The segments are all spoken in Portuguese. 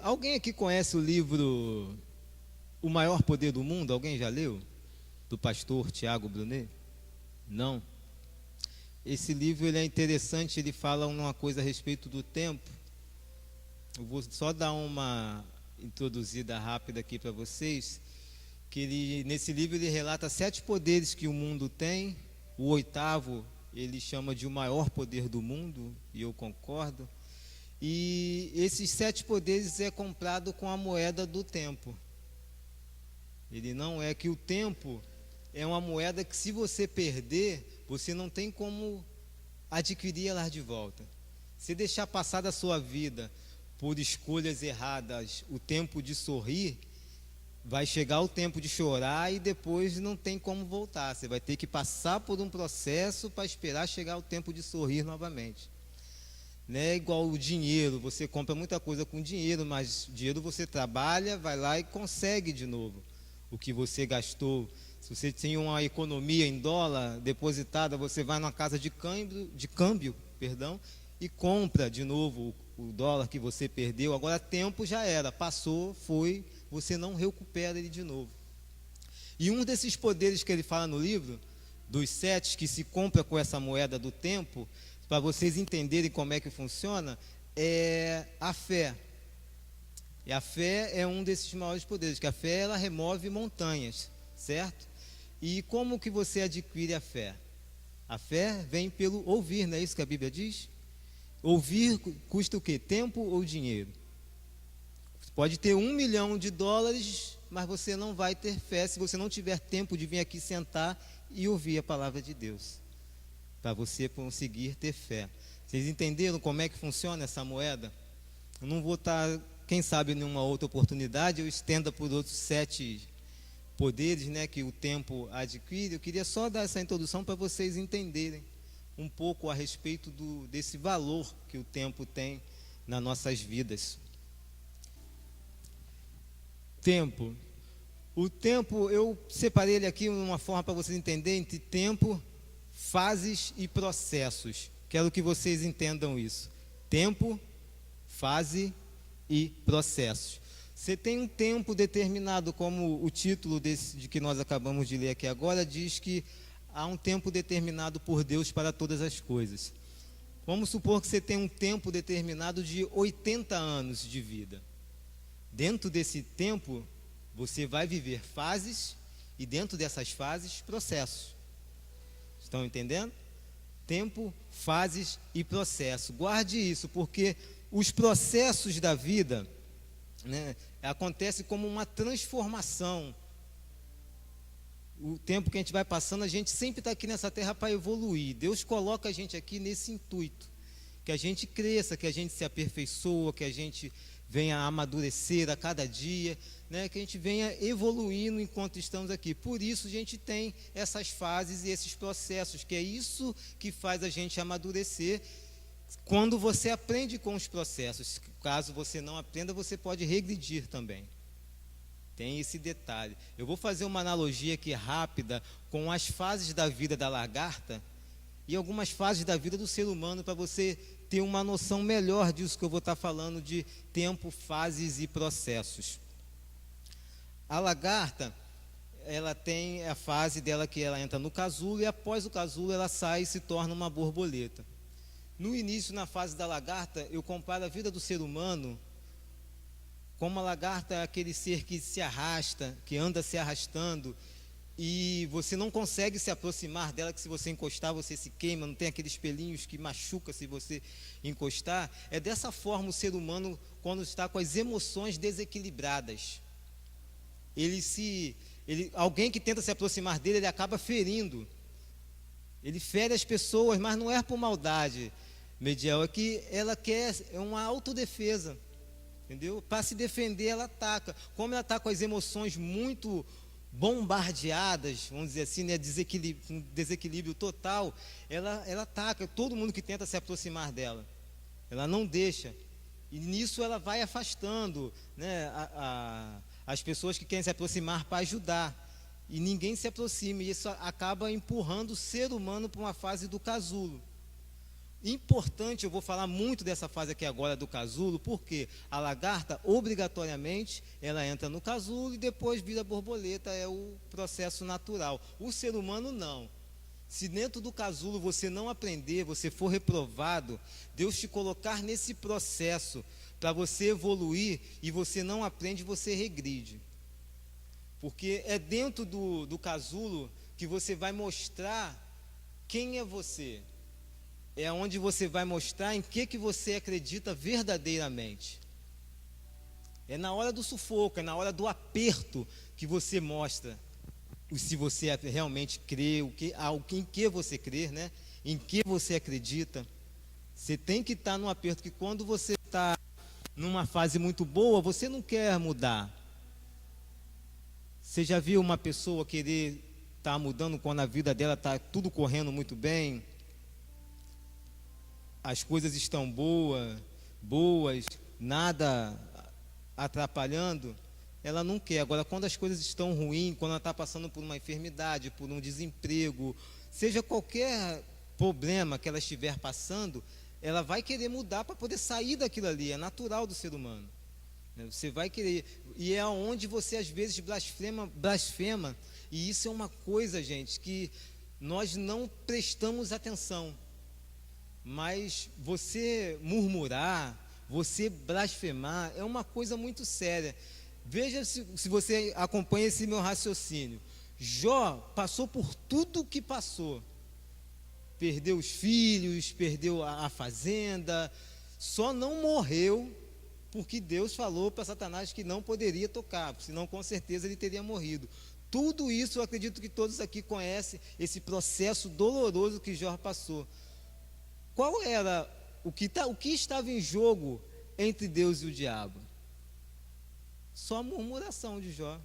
Alguém aqui conhece o livro O Maior Poder do Mundo? Alguém já leu? Do pastor Tiago Brunet? Não? Esse livro ele é interessante, ele fala uma coisa a respeito do tempo. Eu vou só dar uma introduzida rápida aqui para vocês, que nesse livro ele relata 7 poderes que o mundo tem. O oitavo ele chama de o maior poder do mundo, e eu concordo. E esses 7 poderes é comprado com a moeda do tempo. Ele não é que o tempo é uma moeda que, se você perder, você não tem como adquirir ela de volta. Se deixar passar da sua vida por escolhas erradas o tempo de sorrir, vai chegar o tempo de chorar e depois não tem como voltar. Você vai ter que passar por um processo para esperar chegar o tempo de sorrir novamente. Não é igual o dinheiro, você compra muita coisa com dinheiro, mas dinheiro você trabalha, vai lá e consegue de novo o que você gastou. Se você tem uma economia em dólar depositada, você vai numa casa de câmbio, e compra de novo o dólar que você perdeu. Agora tempo já era, passou, foi, você não recupera ele de novo. E um desses poderes que ele fala no livro, dos 7 que se compra com essa moeda do tempo, para vocês entenderem como é que funciona, é a fé. E a fé é um desses maiores poderes, que a fé ela remove montanhas, certo? E como que você adquire a fé? A fé vem pelo ouvir, não é isso que a Bíblia diz? Ouvir custa o quê? Tempo ou dinheiro? Você pode ter US$ 1 milhão, mas você não vai ter fé se você não tiver tempo de vir aqui sentar e ouvir a palavra de Deus, para você conseguir ter fé. Vocês entenderam como é que funciona essa moeda? Eu não vou estar, quem sabe, em uma outra oportunidade, eu estenda por outros 7 poderes, né, que o tempo adquire. Eu queria só dar essa introdução para vocês entenderem um pouco a respeito desse valor que o tempo tem nas nossas vidas. Tempo. O tempo, eu separei ele aqui uma forma para vocês entenderem entre tempo, fases e processos. Quero que vocês entendam isso. Tempo, fase e processos. Você tem um tempo determinado, como o título de que nós acabamos de ler aqui agora, diz que há um tempo determinado por Deus para todas as coisas. Vamos supor que você tem um tempo determinado de 80 anos de vida. Dentro desse tempo, você vai viver fases e dentro dessas fases, processos. Estão entendendo? Tempo, fases e processo. Guarde isso, porque os processos da vida, né, acontece como uma transformação. O tempo que a gente vai passando, a gente sempre está aqui nessa terra para evoluir. Deus coloca a gente aqui nesse intuito, que a gente cresça, que a gente se aperfeiçoa, que a gente venha amadurecer a cada dia, né, que a gente venha evoluindo enquanto estamos aqui. Por isso a gente tem essas fases e esses processos, que é isso que faz a gente amadurecer. Quando você aprende com os processos, caso você não aprenda, você pode regredir também. Tem esse detalhe. Eu vou fazer uma analogia aqui rápida com as fases da vida da lagarta e algumas fases da vida do ser humano, para você ter uma noção melhor disso que eu vou estar falando, de tempo, fases e processos. A lagarta, ela tem a fase dela que ela entra no casulo, e após o casulo ela sai e se torna uma borboleta. No início, na fase da lagarta, eu comparo a vida do ser humano como a lagarta é aquele ser que se arrasta, que anda se arrastando, e você não consegue se aproximar dela, que se você encostar você se queima, não tem aqueles pelinhos que machuca se você encostar. É dessa forma o ser humano quando está com as emoções desequilibradas. Alguém que tenta se aproximar dele, ele acaba ferindo. Ele fere as pessoas, mas não é por maldade, Mediel, é que ela quer, é uma autodefesa, entendeu? Para se defender, ela ataca. Como ela está com as emoções muito bombardeadas, vamos dizer assim, né, desequilíbrio total, ela ataca todo mundo que tenta se aproximar dela. Ela não deixa. E nisso ela vai afastando, né, as pessoas que querem se aproximar para ajudar. E ninguém se aproxima. E isso acaba empurrando o ser humano para uma fase do casulo. Importante, eu vou falar muito dessa fase aqui agora do casulo, porque a lagarta, obrigatoriamente, ela entra no casulo e depois vira borboleta, é o processo natural. O ser humano não. Se dentro do casulo você não aprender, você for reprovado, Deus te colocar nesse processo para você evoluir e você não aprende, você regride. Porque é dentro do casulo que você vai mostrar quem é você. É onde você vai mostrar em que você acredita verdadeiramente. É na hora do sufoco, é na hora do aperto que você mostra se você realmente crê, em que você crê, né? Em que você acredita. Você tem que estar no aperto, que quando você está numa fase muito boa, você não quer mudar. Você já viu uma pessoa querer estar mudando quando a vida dela está tudo correndo muito bem? As coisas estão boas, nada atrapalhando, ela não quer. Agora, quando as coisas estão ruins, quando ela está passando por uma enfermidade, por um desemprego, seja qualquer problema que ela estiver passando, ela vai querer mudar para poder sair daquilo ali, é natural do ser humano. Você vai querer, e é onde você às vezes blasfema, e isso é uma coisa, gente, que nós não prestamos atenção. Mas você murmurar, você blasfemar, é uma coisa muito séria. Veja se você acompanha esse meu raciocínio. Jó passou por tudo o que passou. Perdeu os filhos, perdeu a fazenda, só não morreu porque Deus falou para Satanás que não poderia tocar, senão com certeza ele teria morrido. Tudo isso eu acredito que todos aqui conhecem, esse processo doloroso que Jó passou. Qual era o que estava em jogo entre Deus e o diabo? Só a murmuração de Jó.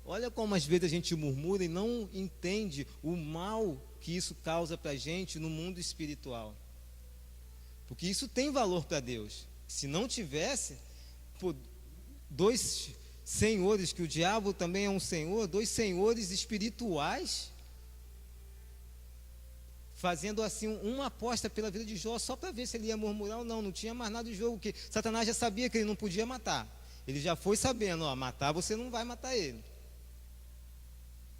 Olha como às vezes a gente murmura e não entende o mal que isso causa para a gente no mundo espiritual. Porque isso tem valor para Deus. Se não tivesse, dois senhores, que o diabo também é um senhor, dois senhores espirituais, fazendo assim uma aposta pela vida de Jó, só para ver se ele ia murmurar ou não. Não tinha mais nada de jogo, porque Satanás já sabia que ele não podia matar. Ele já foi sabendo, matar você não vai matar ele.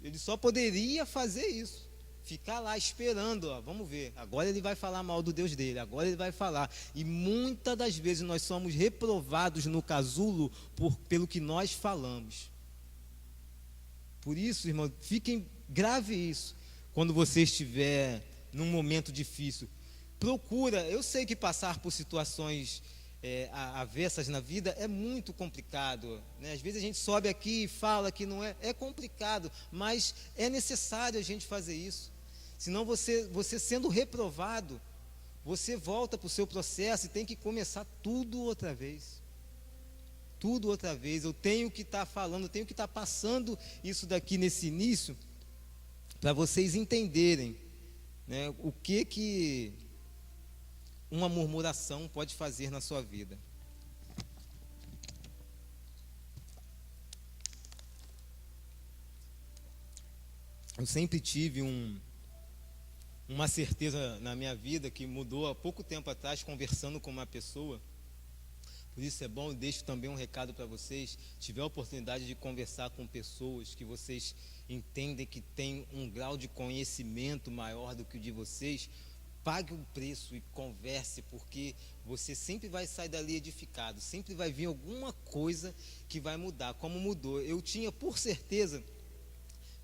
Ele só poderia fazer isso, ficar lá esperando, vamos ver, agora ele vai falar mal do Deus dele, agora ele vai falar. E muitas das vezes nós somos reprovados no casulo pelo que nós falamos. Por isso, irmão, grave isso. Quando você estiver num momento difícil, procura. Eu sei que passar por situações avessas na vida é muito complicado, né? Às vezes a gente sobe aqui e fala que não é complicado, mas é necessário a gente fazer isso. Senão você sendo reprovado, você volta para o seu processo e tem que começar tudo outra vez. Tudo outra vez. Eu tenho que estar falando, eu tenho que estar passando isso daqui nesse início, para vocês entenderem, né, o que uma murmuração pode fazer na sua vida. Eu sempre tive uma certeza na minha vida que mudou há pouco tempo atrás, conversando com uma pessoa. Por isso é bom, eu deixo também um recado para vocês. Se tiver a oportunidade de conversar com pessoas que vocês entendem que têm um grau de conhecimento maior do que o de vocês, pague um preço e converse, porque você sempre vai sair dali edificado, sempre vai vir alguma coisa que vai mudar, como mudou. Eu tinha por certeza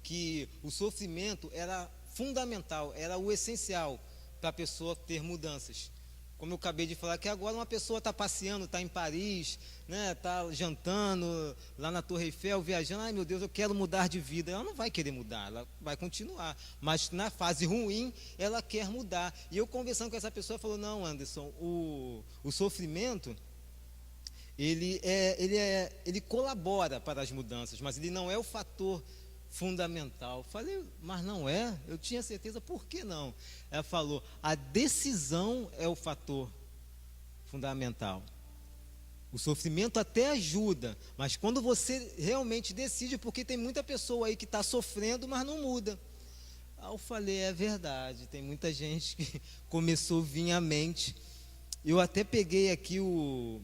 que o sofrimento era fundamental, era o essencial para a pessoa ter mudanças. Como eu acabei de falar, que agora uma pessoa está passeando, está em Paris, né, está jantando lá na Torre Eiffel, viajando, ai meu Deus, eu quero mudar de vida. Ela não vai querer mudar, ela vai continuar. Mas na fase ruim, ela quer mudar. E eu conversando com essa pessoa, falou, não, Anderson, o sofrimento, ele colabora para as mudanças, mas ele não é o fator fundamental. Falei, mas não é? Eu tinha certeza, por que não? Ela falou, a decisão é o fator fundamental. O sofrimento até ajuda, mas quando você realmente decide, porque tem muita pessoa aí que está sofrendo, mas não muda. Aí eu falei, é verdade, tem muita gente que começou a vir à mente. Eu até peguei aqui o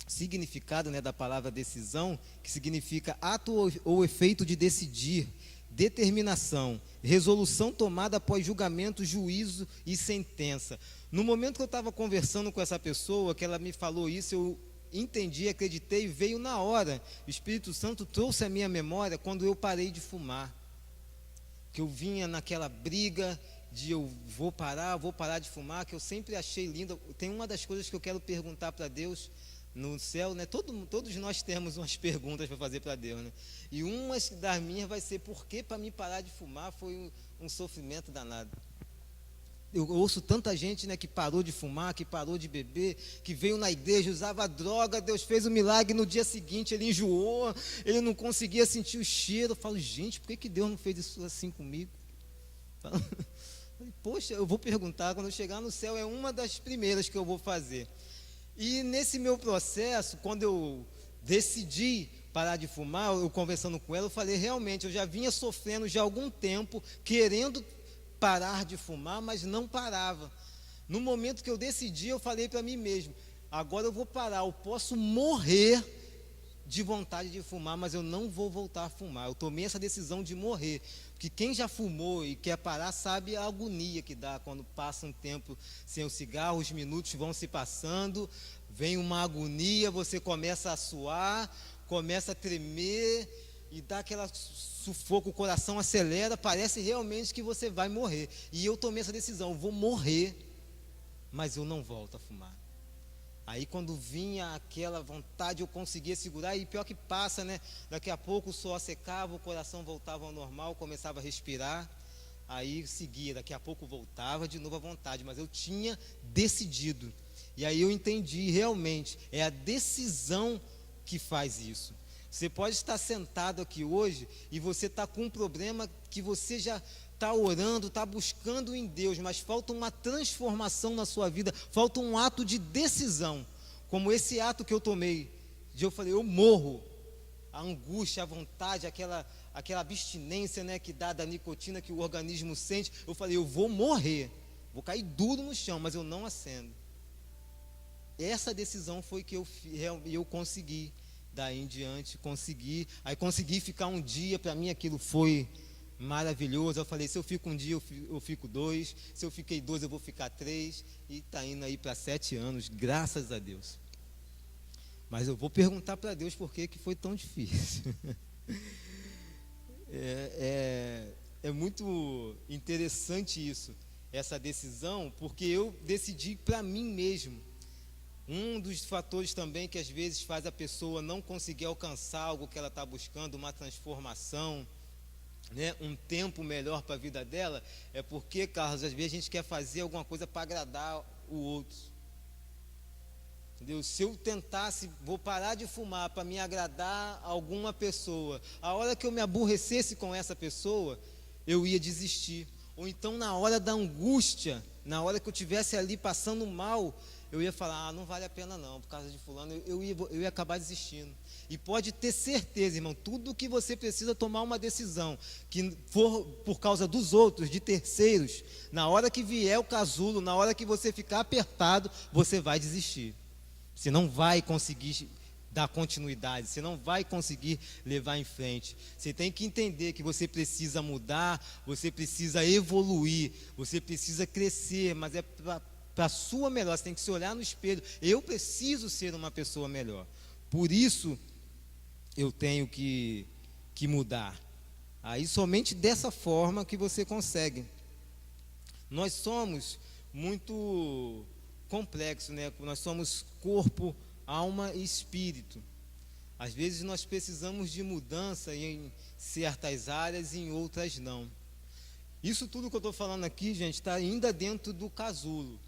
significado, né, da palavra decisão, que significa ato ou efeito de decidir, determinação, resolução tomada após julgamento, juízo e sentença. No momento que eu estava conversando com essa pessoa, que ela me falou isso, eu entendi, acreditei, veio na hora. O Espírito Santo trouxe à minha memória quando eu parei de fumar, que eu vinha naquela briga de eu vou parar de fumar, que eu sempre achei linda. Tem uma das coisas que eu quero perguntar para Deus no céu, né? Todos nós temos umas perguntas para fazer para Deus, né? E uma das minhas vai ser: por que para mim parar de fumar foi um sofrimento danado? Eu ouço tanta gente, né, que parou de fumar, que parou de beber, que veio na igreja, usava droga, Deus fez um milagre, no dia seguinte ele enjoou, ele não conseguia sentir o cheiro. Eu falo, gente, por que Deus não fez isso assim comigo? Poxa, eu vou perguntar, quando eu chegar no céu, é uma das primeiras que eu vou fazer. E nesse meu processo, quando eu decidi parar de fumar, eu conversando com ela, eu falei, realmente, eu já vinha sofrendo já há algum tempo, querendo parar de fumar, mas não parava. No momento que eu decidi, eu falei para mim mesmo, agora eu vou parar, eu posso morrer de vontade de fumar, mas eu não vou voltar a fumar. Eu tomei essa decisão de morrer, porque quem já fumou e quer parar sabe a agonia que dá quando passa um tempo sem o cigarro, os minutos vão se passando, vem uma agonia, você começa a suar, começa a tremer e dá aquela sufoco, o coração acelera, parece realmente que você vai morrer. E eu tomei essa decisão, eu vou morrer, mas eu não volto a fumar. Aí quando vinha aquela vontade, eu conseguia segurar, e pior que passa, né? Daqui a pouco o suor secava, o coração voltava ao normal, começava a respirar, aí seguia, daqui a pouco voltava de novo à vontade, mas eu tinha decidido. E aí eu entendi, realmente, é a decisão que faz isso. Você pode estar sentado aqui hoje e você está com um problema que você já está orando, está buscando em Deus, mas falta uma transformação na sua vida, falta um ato de decisão, como esse ato que eu tomei, de eu falei, eu morro, a angústia, a vontade, aquela abstinência, né, que dá da nicotina que o organismo sente, eu falei, eu vou morrer, vou cair duro no chão, mas eu não acendo. Essa decisão foi que eu consegui, daí em diante aí consegui ficar um dia, para mim aquilo foi maravilhoso. Eu falei, se eu fico um dia, eu fico 2, se eu fiquei 2, eu vou ficar 3, e está indo aí para 7 anos, graças a Deus. Mas eu vou perguntar para Deus por que foi tão difícil. É muito interessante isso, essa decisão, porque eu decidi para mim mesmo. Um dos fatores também que às vezes faz a pessoa não conseguir alcançar algo que ela está buscando, uma transformação, né, um tempo melhor para a vida dela, é porque, Carlos, às vezes a gente quer fazer alguma coisa para agradar o outro. Entendeu? Se eu tentasse, vou parar de fumar para me agradar a alguma pessoa, a hora que eu me aborrecesse com essa pessoa, eu ia desistir. Ou então na hora da angústia, na hora que eu estivesse ali passando mal, eu ia falar, não vale a pena não, por causa de fulano, eu ia acabar desistindo. E pode ter certeza, irmão, tudo que você precisa tomar uma decisão, que for por causa dos outros, de terceiros, na hora que vier o casulo, na hora que você ficar apertado, você vai desistir. Você não vai conseguir dar continuidade, você não vai conseguir levar em frente. Você tem que entender que você precisa mudar, você precisa evoluir, você precisa crescer, mas é para a sua melhor. Você tem que se olhar no espelho, eu preciso ser uma pessoa melhor, por isso eu tenho que mudar. Aí somente dessa forma que você consegue. Nós somos muito complexos, né? Nós somos corpo, alma e espírito. Às vezes nós precisamos de mudança em certas áreas e em outras não. Isso tudo que eu estou falando aqui, gente, está ainda dentro do casulo.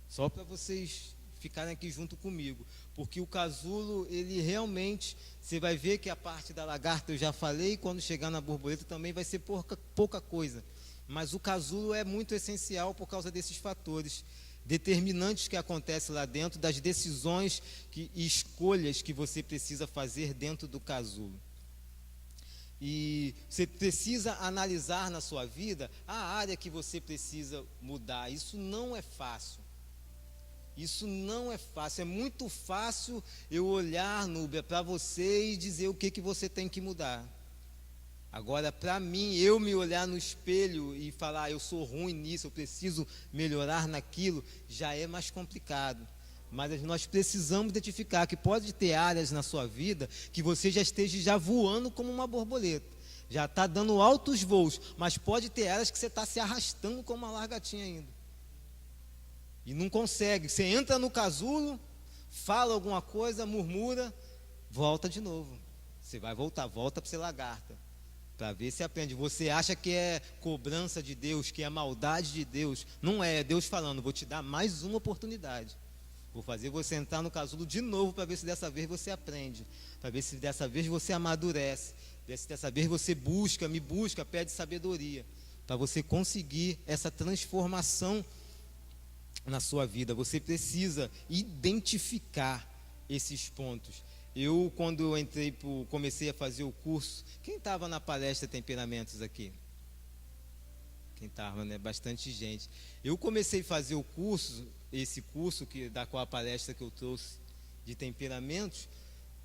Só para vocês ficarem aqui junto comigo. Porque o casulo, ele realmente, você vai ver que a parte da lagarta eu já falei, e quando chegar na borboleta também vai ser pouca coisa. Mas o casulo é muito essencial por causa desses fatores determinantes que acontecem lá dentro, das decisões e escolhas que você precisa fazer dentro do casulo. E você precisa analisar na sua vida a área que você precisa mudar. Isso não é fácil. Isso não é fácil. É muito fácil eu olhar, Núbia, para você e dizer o que você tem que mudar. Agora, para mim, eu me olhar no espelho e falar, eu sou ruim nisso, eu preciso melhorar naquilo, já é mais complicado. Mas nós precisamos identificar que pode ter áreas na sua vida que você já esteja já voando como uma borboleta. Já está dando altos voos, mas pode ter áreas que você está se arrastando como uma largatinha ainda. E não consegue. Você entra no casulo, fala alguma coisa, murmura, volta de novo. Você vai voltar, volta para ser lagarta. Para ver se aprende. Você acha que é cobrança de Deus, que é maldade de Deus. Não é, é Deus falando, vou te dar mais uma oportunidade. Vou fazer você entrar no casulo de novo para ver se dessa vez você aprende. Para ver se dessa vez você amadurece. Ver se dessa vez você me busca, pede sabedoria. Para você conseguir essa transformação na sua vida. Você precisa identificar esses pontos. Eu, quando eu comecei a fazer o curso, quem estava na palestra Temperamentos aqui? Quem estava, né? Bastante gente. Eu comecei a fazer o curso, esse curso da qual a palestra que eu trouxe de temperamentos,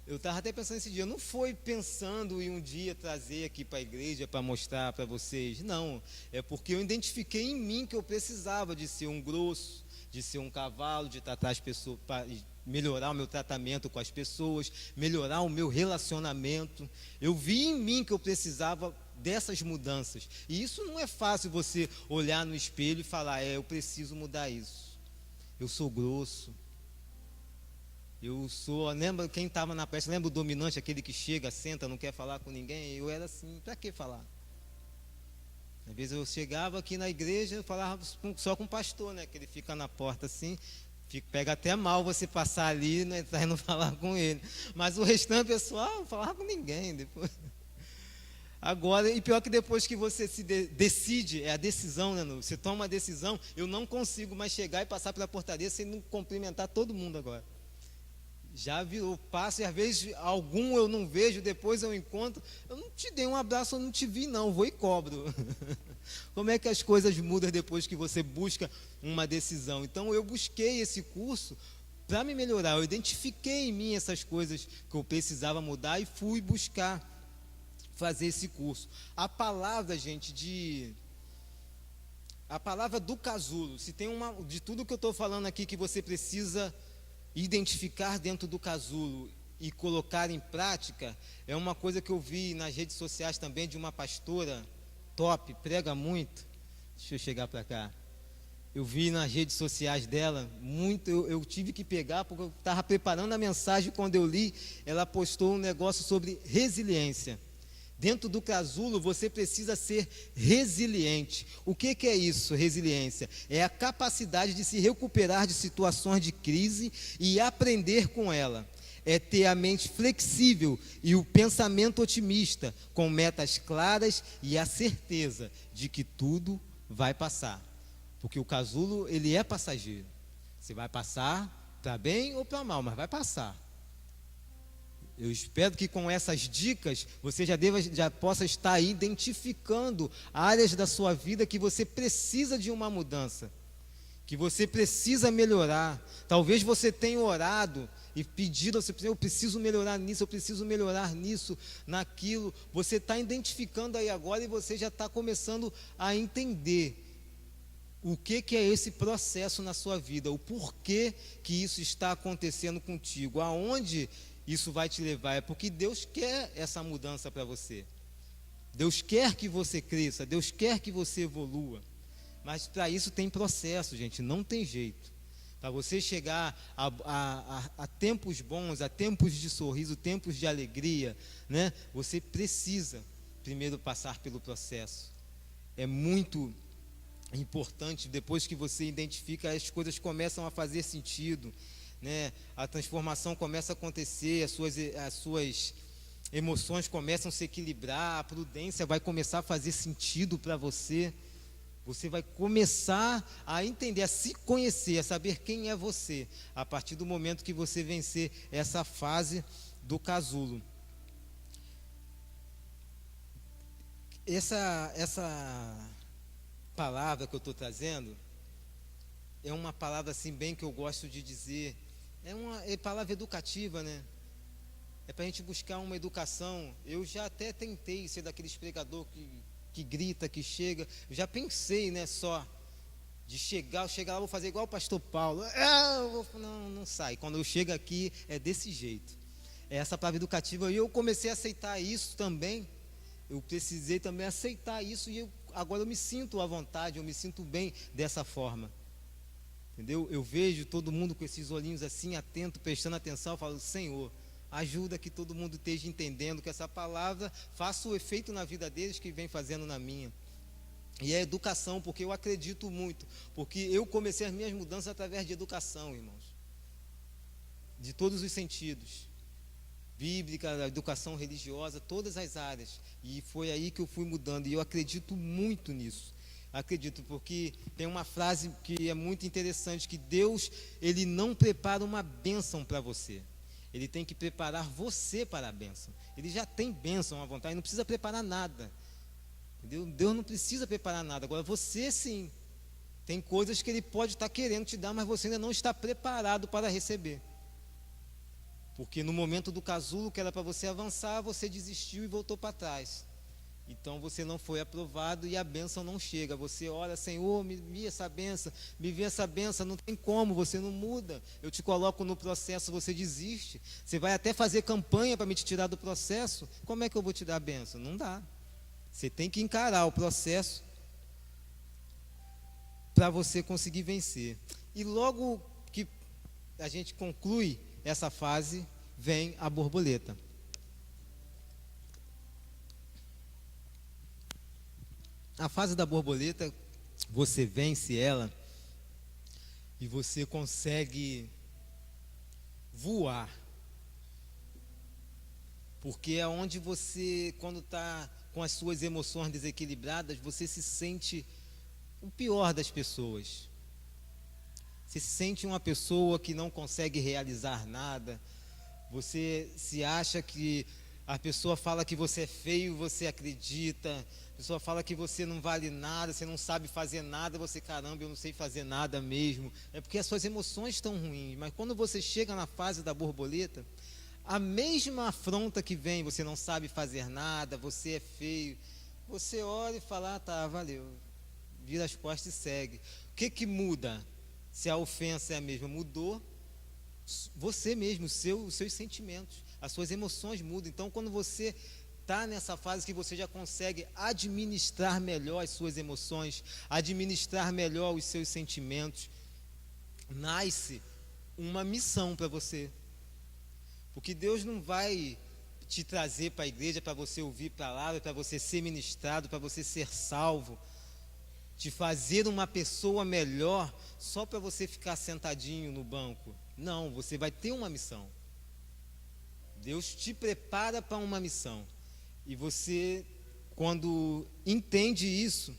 eu estava até pensando esse dia, não foi pensando em um dia trazer aqui para a igreja para mostrar para vocês, não, é porque eu identifiquei em mim que eu precisava de ser um grosso, de ser um cavalo, de tratar as pessoas, melhorar o meu tratamento com as pessoas, melhorar o meu relacionamento. Eu vi em mim que eu precisava dessas mudanças. E isso não é fácil, você olhar no espelho e falar, eu preciso mudar isso. Eu sou grosso. Lembra quem estava na peça, lembra o dominante, aquele que chega, senta, não quer falar com ninguém? Eu era assim, para que falar? Às vezes eu chegava aqui na igreja, eu falava só com o pastor, né? Que ele fica na porta assim, pega até mal você passar ali, né, e não falar com ele. Mas o restante pessoal, não falava com ninguém depois. Agora, e pior que depois que você se decide, é a decisão, né? Você toma uma decisão, eu não consigo mais chegar e passar pela portaria sem não cumprimentar todo mundo agora. Já virou, passo e às vezes algum eu não vejo, depois eu encontro, eu não te dei um abraço, eu não te vi não, vou e cobro. Como é que as coisas mudam depois que você busca uma decisão? Então eu busquei esse curso para me melhorar, eu identifiquei em mim essas coisas que eu precisava mudar e fui buscar fazer esse curso. A palavra, gente, a palavra do casulo, se tem de tudo que eu estou falando aqui que você precisa identificar dentro do casulo e colocar em prática, é uma coisa que eu vi nas redes sociais também de uma pastora top, prega muito. Deixa eu chegar para cá. Eu vi nas redes sociais dela muito, eu tive que pegar porque eu estava preparando a mensagem. Quando eu li, ela postou um negócio sobre resiliência. Dentro do casulo você precisa ser resiliente. O que é isso, resiliência? É a capacidade de se recuperar de situações de crise e aprender com ela. É ter a mente flexível e o pensamento otimista, com metas claras e a certeza de que tudo vai passar. Porque o casulo, ele é passageiro. Você vai passar para bem ou para mal, mas vai passar. Eu espero que com essas dicas você já possa estar aí identificando áreas da sua vida que você precisa de uma mudança, que você precisa melhorar. Talvez você tenha orado e pedido, eu preciso melhorar nisso, eu preciso melhorar nisso, naquilo. Você está identificando aí agora e você já está começando a entender o que é esse processo na sua vida, o porquê que isso está acontecendo contigo, aonde isso vai te levar. É porque Deus quer essa mudança para você. Deus quer que você cresça, Deus quer que você evolua. Mas para isso tem processo, gente, não tem jeito. Para você chegar a tempos bons, a tempos de sorriso, tempos de alegria, né? Você precisa primeiro passar pelo processo. É muito importante, depois que você identifica, as coisas começam a fazer sentido, né? A transformação começa a acontecer, as suas emoções começam a se equilibrar, a prudência vai começar a fazer sentido para você. Você vai começar a entender, a se conhecer, a saber quem é você, a partir do momento que você vencer essa fase do casulo. Essa palavra que eu estou trazendo é uma palavra assim bem que eu gosto de dizer. É palavra educativa, né? É para a gente buscar uma educação. Eu já até tentei ser daqueles pregador que grita, que chega. Eu já pensei, né, só de chegar lá, vou fazer igual o pastor Paulo. Não sai. Quando eu chego aqui, é desse jeito. É essa palavra educativa. E eu comecei a aceitar isso também. Eu precisei também aceitar isso. E agora eu me sinto à vontade, eu me sinto bem dessa forma. Entendeu? Eu vejo todo mundo com esses olhinhos assim, atento, prestando atenção. Eu falo, Senhor, ajuda que todo mundo esteja entendendo que essa palavra faça o efeito na vida deles que vem fazendo na minha. E é educação, porque eu acredito muito, porque eu comecei as minhas mudanças através de educação, irmãos, de todos os sentidos, bíblica, educação religiosa, todas as áreas, e foi aí que eu fui mudando, e eu acredito muito nisso. Acredito, porque tem uma frase que é muito interessante, que Deus, Ele não prepara uma bênção para você, Ele tem que preparar você para a bênção. Ele já tem bênção à vontade, não precisa preparar nada. Entendeu? Deus não precisa preparar nada. Agora você sim, tem coisas que Ele pode estar querendo te dar, mas você ainda não está preparado para receber. Porque no momento do casulo, que era para você avançar, você desistiu e voltou para trás. Então você não foi aprovado e a bênção não chega. Você ora, Senhor, me vê essa bênção, não tem como, você não muda. Eu te coloco no processo, você desiste. Você vai até fazer campanha para me te tirar do processo. Como é que eu vou te dar a bênção? Não dá. Você tem que encarar o processo para você conseguir vencer. E logo que a gente conclui essa fase, vem a borboleta. A fase da borboleta, você vence ela e você consegue voar. Porque é onde você, quando está com as suas emoções desequilibradas, você se sente o pior das pessoas. Você se sente uma pessoa que não consegue realizar nada. Você se acha que a pessoa fala que você é feio, você acredita. A pessoa fala que você não vale nada, você não sabe fazer nada. Você, caramba, eu não sei fazer nada mesmo. É porque as suas emoções estão ruins. Mas quando você chega na fase da borboleta, a mesma afronta que vem, você não sabe fazer nada, você é feio, você olha e fala, tá, valeu, vira as costas e segue. O que muda? Se a ofensa é a mesma, mudou você mesmo, os seus sentimentos, as suas emoções mudam. Então quando você está nessa fase que você já consegue administrar melhor as suas emoções, administrar melhor os seus sentimentos, nasce uma missão para você. Porque Deus não vai te trazer para a igreja para você ouvir palavra, para você ser ministrado, para você ser salvo, te fazer uma pessoa melhor só para você ficar sentadinho no banco. Não, você vai ter uma missão. Deus te prepara para uma missão. E você, quando entende isso,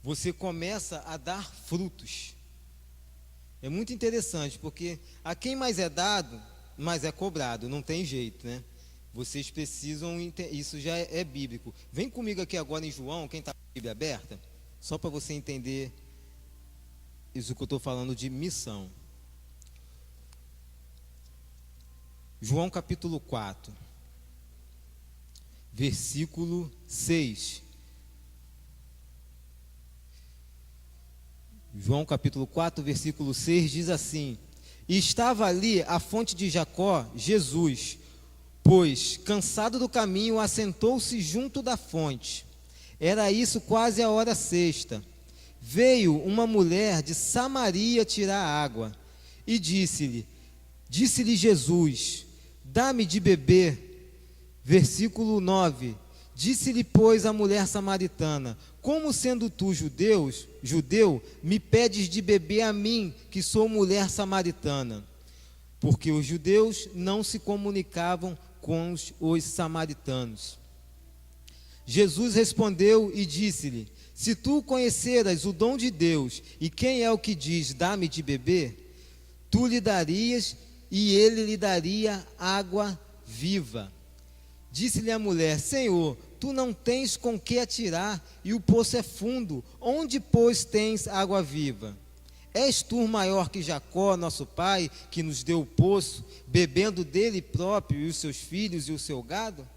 você começa a dar frutos. É muito interessante, porque a quem mais é dado, mais é cobrado, não tem jeito, né? Vocês precisam, isso já é bíblico. Vem comigo aqui agora em João, quem está com a Bíblia aberta, só para você entender isso que eu estou falando de missão. João capítulo 4, versículo 6. João capítulo 4, versículo 6 diz assim: E estava ali a fonte de Jacó, Jesus, pois, cansado do caminho, assentou-se junto da fonte. Era isso quase a hora sexta. Veio uma mulher de Samaria tirar água, e disse-lhe Jesus, dá-me de beber. Versículo 9. Disse-lhe, pois, a mulher samaritana: Como sendo tu judeu, me pedes de beber a mim, que sou mulher samaritana? Porque os judeus não se comunicavam com os samaritanos. Jesus respondeu e disse-lhe: Se tu conheceras o dom de Deus, e quem é o que diz, dá-me de beber, tu lhe darias, e ele lhe daria água viva. Disse-lhe a mulher: Senhor, tu não tens com que atirar, e o poço é fundo. Onde, pois, tens água viva? És tu maior que Jacó, nosso pai, que nos deu o poço, bebendo dele próprio, e os seus filhos e o seu gado?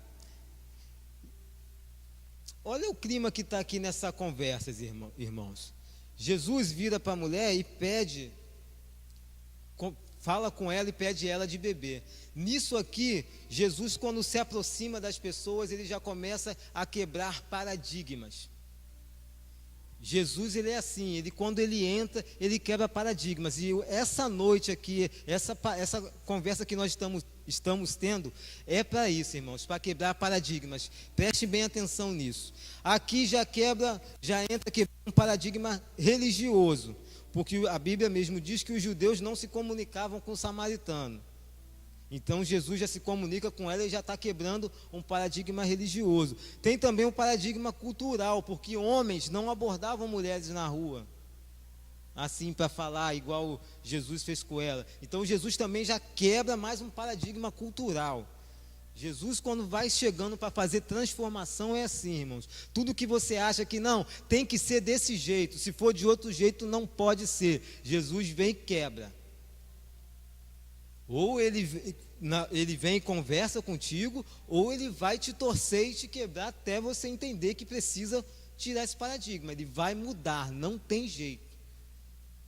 Olha o clima que está aqui nessa conversa, irmãos. Jesus vira para a mulher e pede, fala com ela e pede ela de beber. Nisso aqui, Jesus, quando se aproxima das pessoas, ele já começa a quebrar paradigmas. Jesus, ele é assim, ele, quando ele entra, ele quebra paradigmas. E essa noite aqui, essa conversa que nós estamos tendo, é para isso, irmãos, para quebrar paradigmas. Preste bem atenção nisso. Aqui já entra quebrando um paradigma religioso, porque a Bíblia mesmo diz que os judeus não se comunicavam com o samaritano. Então Jesus já se comunica com ela e já está quebrando um paradigma religioso. Tem também um paradigma cultural, porque homens não abordavam mulheres na rua, assim para falar, igual Jesus fez com ela. Então Jesus também já quebra mais um paradigma cultural. Jesus, quando vai chegando para fazer transformação, é assim, irmãos. Tudo que você acha que não, tem que ser desse jeito, se for de outro jeito, não pode ser. Jesus vem e quebra. Ou ele vem e conversa contigo, ou ele vai te torcer e te quebrar até você entender que precisa tirar esse paradigma. Ele vai mudar, não tem jeito.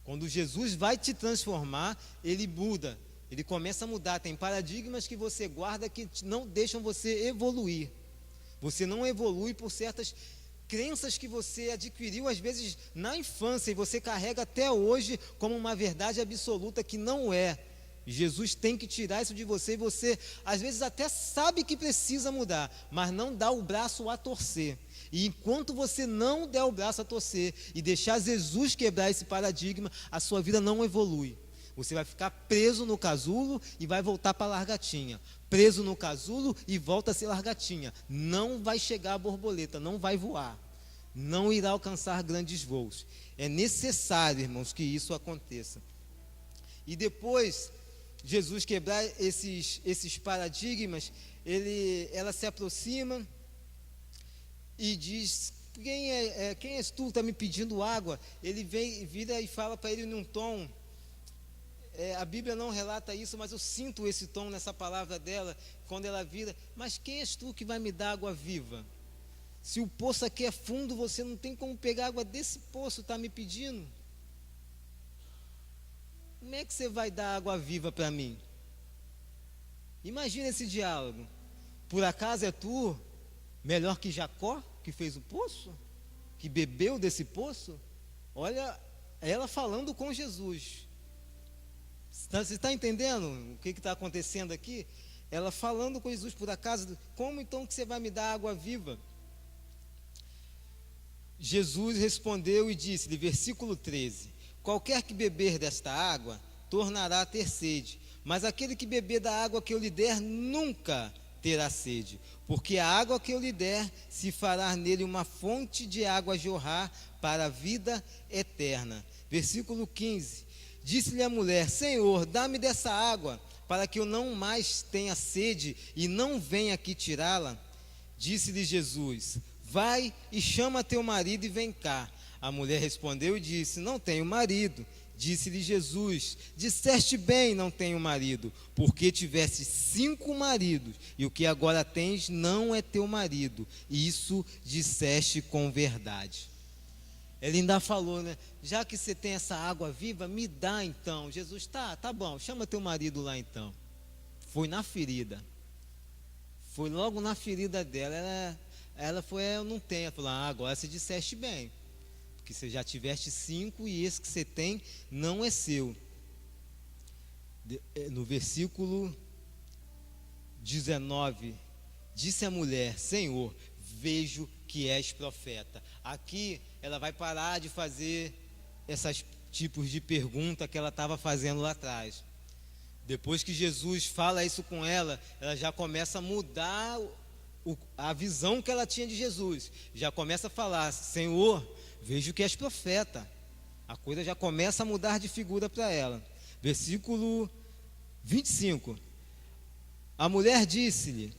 Quando Jesus vai te transformar, ele muda, ele começa a mudar. Tem paradigmas que você guarda que não deixam você evoluir. Você não evolui por certas crenças que você adquiriu às vezes na infância e você carrega até hoje como uma verdade absoluta que não é. Jesus tem que tirar isso de você, e você às vezes até sabe que precisa mudar, mas não dá o braço a torcer. E enquanto você não der o braço a torcer e deixar Jesus quebrar esse paradigma, a sua vida não evolui. Você vai ficar preso no casulo e vai voltar para a largatinha. Preso no casulo e volta a ser largatinha. Não vai chegar a borboleta, não vai voar. Não irá alcançar grandes voos. É necessário, irmãos, que isso aconteça. E depois Jesus quebrar esses paradigmas, ela se aproxima e diz: quem és tu, está me pedindo água? Ele vira e fala para ele num tom, a Bíblia não relata isso, mas eu sinto esse tom nessa palavra dela, quando ela vira: mas quem és tu que vai me dar água viva? Se o poço aqui é fundo, você não tem como pegar água desse poço, está me pedindo? Como é que você vai dar água viva para mim? Imagina esse diálogo. Por acaso é tu melhor que Jacó, que fez o poço? Que bebeu desse poço? Olha, ela falando com Jesus. Você está entendendo o que está acontecendo aqui? Ela falando com Jesus: por acaso, como então que você vai me dar água viva? Jesus respondeu e disse-lhe, versículo 13: qualquer que beber desta água, tornará a ter sede, mas aquele que beber da água que eu lhe der, nunca terá sede, porque a água que eu lhe der, se fará nele uma fonte de água a jorrar para a vida eterna. Versículo 15, disse-lhe a mulher: Senhor, dá-me dessa água, para que eu não mais tenha sede, e não venha aqui tirá-la. Disse-lhe Jesus: vai e chama teu marido e vem cá. A mulher respondeu e disse: não tenho marido. Disse-lhe Jesus: disseste bem, não tenho marido, porque tiveste 5 maridos, e o que agora tens não é teu marido. Isso disseste com verdade. Ele ainda falou, né? Já que você tem essa água viva, me dá então. Jesus: tá bom, chama teu marido lá então. Foi na ferida. Foi logo na ferida dela. Ela foi: eu não tenho. Ela falou: agora você disseste bem, porque você já tiveste 5 e esse que você tem não é seu. No versículo 19, disse a mulher: Senhor, vejo que és profeta. Aqui ela vai parar de fazer esses tipos de pergunta que ela estava fazendo lá atrás. Depois que Jesus fala isso com ela, ela já começa a mudar a visão que ela tinha de Jesus. Já começa a falar: Senhor, vejo que és profeta. A coisa já começa a mudar de figura para ela. Versículo 25. A mulher disse-lhe: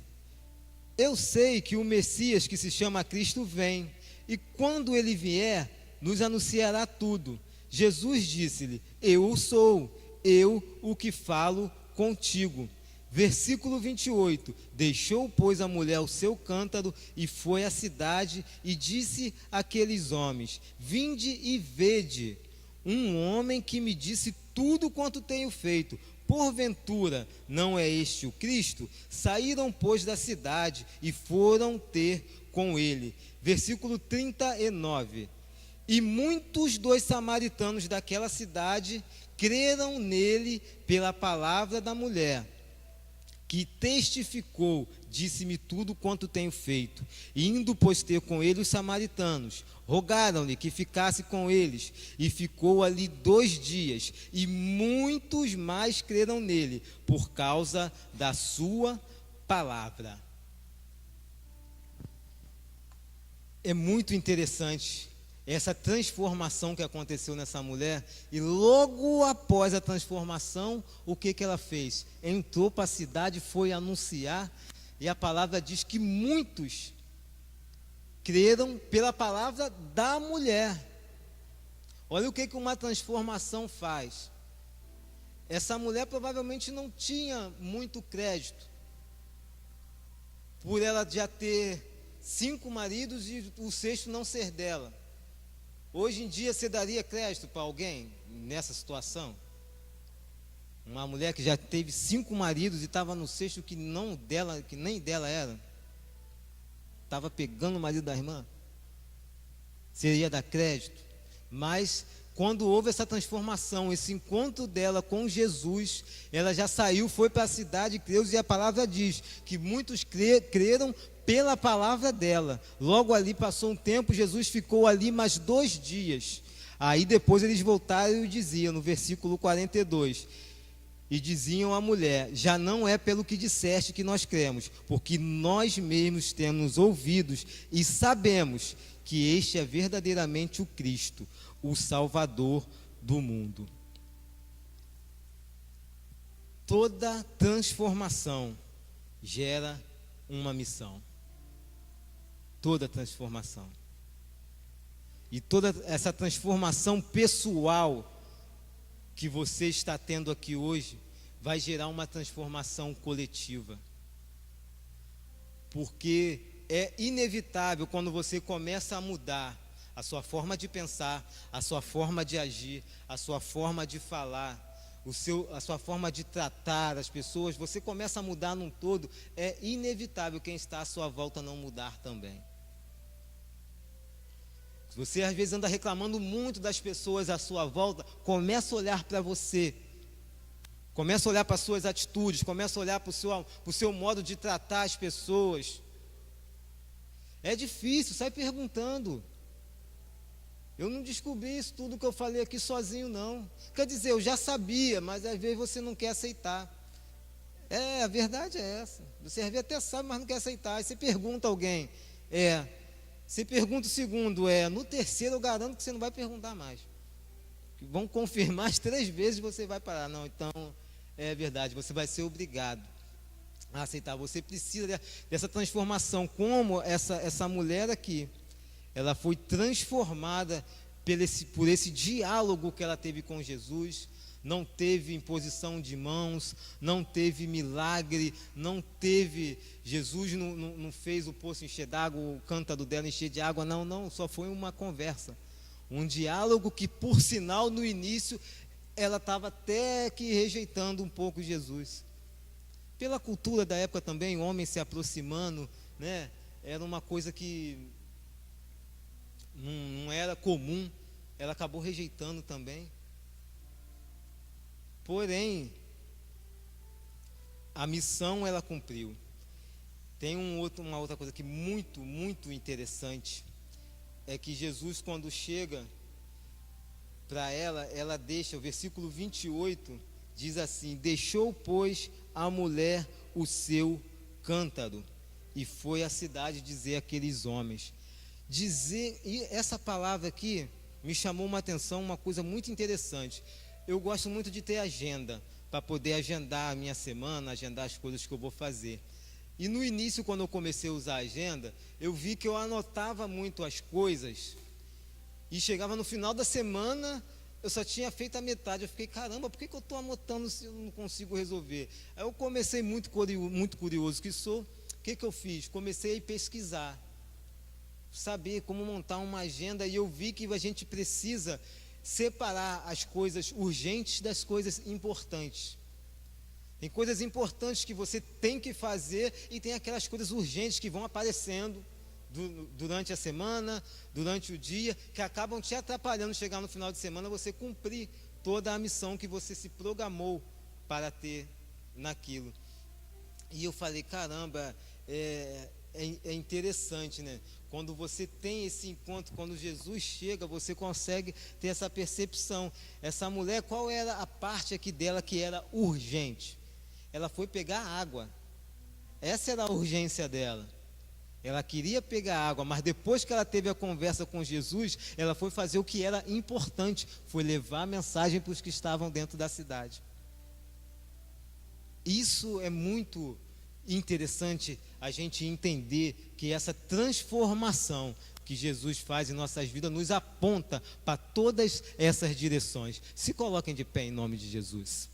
Eu sei que o Messias, que se chama Cristo, vem, e quando ele vier, nos anunciará tudo. Jesus disse-lhe: eu sou, eu o que falo contigo. Versículo 28, deixou, pois, a mulher o seu cântaro e foi à cidade e disse àqueles homens: vinde e vede um homem que me disse tudo quanto tenho feito. Porventura, não é este o Cristo? Saíram, pois, da cidade e foram ter com ele. Versículo 39, e muitos dos samaritanos daquela cidade creram nele pela palavra da mulher, que testificou, disse-me tudo quanto tenho feito. E indo, pois, ter com ele os samaritanos, rogaram-lhe que ficasse com eles, e ficou ali 2 dias, e muitos mais creram nele, por causa da sua palavra. É muito interessante essa transformação que aconteceu nessa mulher, e logo após a transformação, o que ela fez? Entrou para a cidade, foi anunciar, e a palavra diz que muitos creram pela palavra da mulher. Olha o que uma transformação faz. Essa mulher provavelmente não tinha muito crédito, por ela já ter 5 maridos e o 6º não ser dela. Hoje em dia, você daria crédito para alguém nessa situação? Uma mulher que já teve 5 maridos e estava no 6º que não dela, que nem dela era, estava pegando o marido da irmã, seria dar crédito? Mas quando houve essa transformação, esse encontro dela com Jesus, ela já saiu, foi para a cidade de Deus, e a palavra diz que muitos creram pela palavra dela. Logo ali passou um tempo, Jesus ficou ali mais 2 dias. Aí depois eles voltaram e diziam, no versículo 42, e diziam à mulher: já não é pelo que disseste que nós cremos, porque nós mesmos temos ouvidos e sabemos que este é verdadeiramente o Cristo, o Salvador do mundo. Toda transformação gera uma missão. Toda transformação. E toda essa transformação pessoal que você está tendo aqui hoje vai gerar uma transformação coletiva. Porque é inevitável quando você começa a mudar a sua forma de pensar, a sua forma de agir, a sua forma de falar, a sua forma de tratar as pessoas, você começa a mudar num todo, é inevitável quem está à sua volta não mudar também. Se você às vezes anda reclamando muito das pessoas à sua volta, começa a olhar para você, começa a olhar para as suas atitudes, começa a olhar para o seu modo de tratar as pessoas. É difícil, sai perguntando. Eu não descobri isso tudo que eu falei aqui sozinho, não. Quer dizer, eu já sabia, mas às vezes você não quer aceitar. A verdade é essa. Você às vezes até sabe, mas não quer aceitar. Aí você pergunta a alguém, você pergunta o segundo, no terceiro eu garanto que você não vai perguntar mais. Vão confirmar as 3 vezes e você vai parar. Não, então é verdade, você vai ser obrigado a aceitar. Você precisa dessa transformação, como essa mulher aqui. Ela foi transformada por esse diálogo que ela teve com Jesus. Não teve imposição de mãos, não teve milagre, não teve, Jesus não fez o poço encher d'água, o cântaro dela encher de água, não, só foi uma conversa, um diálogo que, por sinal, no início, ela estava até que rejeitando um pouco Jesus. Pela cultura da época também, o homem se aproximando, né, era uma coisa que não era comum, ela acabou rejeitando também. Porém, a missão ela cumpriu. Tem uma outra coisa que muito, muito interessante, é que Jesus, quando chega para ela deixa, o versículo 28 diz assim: deixou, pois, a mulher o seu cântaro e foi à cidade dizer àqueles homens. E essa palavra aqui me chamou uma atenção, uma coisa muito interessante. Eu gosto muito de ter agenda, para poder agendar a minha semana, agendar as coisas que eu vou fazer. E no início, quando eu comecei a usar a agenda, eu vi que eu anotava muito as coisas e chegava no final da semana, eu só tinha feito a metade. Eu fiquei, caramba, por que eu estou anotando se eu não consigo resolver? Aí eu comecei, muito curioso que sou, o que eu fiz? Comecei a pesquisar, saber como montar uma agenda, e eu vi que a gente precisa separar as coisas urgentes das coisas importantes. Tem coisas importantes que você tem que fazer e tem aquelas coisas urgentes que vão aparecendo durante a semana, durante o dia, que acabam te atrapalhando chegar no final de semana, você cumprir toda a missão que você se programou para ter naquilo. E eu falei, caramba, é interessante, né? Quando você tem esse encontro, quando Jesus chega, você consegue ter essa percepção. Essa mulher, qual era a parte aqui dela que era urgente? Ela foi pegar água. Essa era a urgência dela. Ela queria pegar água, mas depois que ela teve a conversa com Jesus, ela foi fazer o que era importante, foi levar a mensagem para os que estavam dentro da cidade. Isso é muito interessante, a gente entender que essa transformação que Jesus faz em nossas vidas nos aponta para todas essas direções. Se coloquem de pé em nome de Jesus.